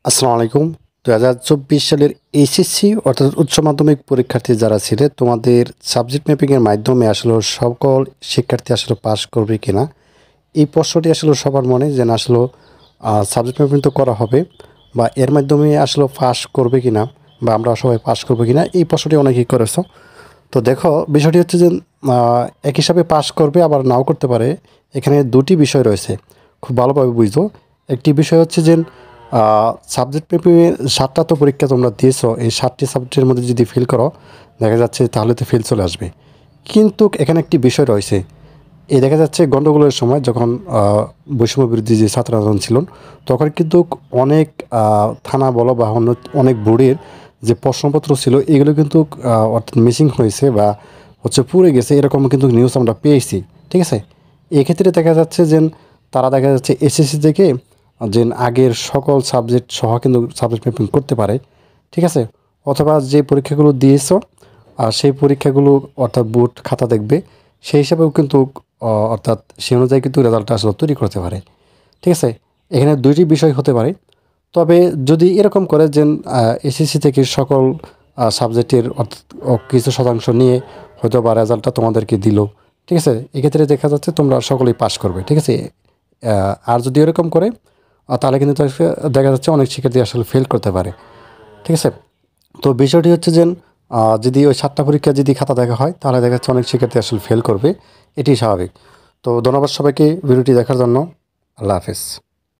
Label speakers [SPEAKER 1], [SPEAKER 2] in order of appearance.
[SPEAKER 1] আসসালামু আলাইকুম। ২০২৪ সালের এইচএসসি অর্থাৎ উচ্চ মাধ্যমিক পরীক্ষার্থী যারা ছিলে, তোমাদের সাবজেক্ট ম্যাপিংয়ের মাধ্যমে আসলে সকল শিক্ষার্থী আসলে পাস করবে কিনা, এই প্রশ্নটি আসলে সবার মনে যে না আসলে সাবজেক্ট ম্যাপিং তো করা হবে, বা এর মাধ্যমে আসলে পাস করবে কিনা, বা আমরা সবাই পাস করবো কিনা, এই প্রশ্নটি অনেকেই করেছো। তো দেখো, বিষয়টি হচ্ছে যে এক হিসাবে পাস করবে আবার নাও করতে পারে। এখানে দুটি বিষয় রয়েছে, খুব ভালোভাবে বুঝো। একটি বিষয় হচ্ছে যে সাবজেক্ট পেপারে 7টা তো পরীক্ষা তোমরা দিয়েছো, এই 7টি সাবজেক্টের মধ্যে যদি ফেল করো, দেখা যাচ্ছে তাহলে তো ফেল চলে আসবে। কিন্তু এখানে একটি বিষয় রয়েছে, এই দেখা যাচ্ছে গণ্ডগোলের সময় যখন বৈষম্য বিরোধী যে ছাত্র আন্দোলন ছিল, তখন কিন্তু অনেক থানা বলো বা অনেক বোর্ডের যে প্রশ্নপত্র ছিল এগুলো কিন্তু অর্থাৎ মিসিং হয়েছে বা হচ্ছে পুড়ে গেছে, এরকম কিন্তু নিউজ আমরা পেয়েছি। ঠিক আছে, এক্ষেত্রে দেখা যাচ্ছে যে তারা দেখা যাচ্ছে এসএসসি থেকে যে আগের সকল সাবজেক্ট সহ কিন্তু সাবজেক্ট ম্যাপিং করতে পারে। ঠিক আছে, অথবা যে পরীক্ষাগুলো দিয়েছো সেই পরীক্ষাগুলো অর্থাৎ বোর্ড খাতা দেখবে, সেই হিসাবেও কিন্তু অর্থাৎ সে অনুযায়ী কিন্তু রেজাল্টটা আসলে তৈরি করতে পারে। ঠিক আছে, এখানে দুইটি বিষয় হতে পারে। তবে যদি এরকম করে যে এসএসসি থেকে সকল সাবজেক্টের অর্থাৎ কিছু শতাংশ নিয়ে হয়তো বা রেজাল্টটা তোমাদেরকে দিল, ঠিক আছে, এক্ষেত্রে দেখা যাচ্ছে তোমরা সকলেই পাস করবে। ঠিক আছে, আর যদি এরকম করে তাহলে কিন্তু দেখা যাচ্ছে অনেক শিক্ষার্থী আসলে ফেল করতে পারে। ঠিক আছে, তো বিষয়টি হচ্ছে যে যদি ওই 7টা পরীক্ষা যদি খাতা দেখা হয় তাহলে দেখা যাচ্ছে অনেক শিক্ষার্থী আসলে ফেল করবে, এটি স্বাভাবিক। তো ধন্যবাদ সবাইকে ভিডিওটি দেখার জন্য। আল্লাহ হাফেজ।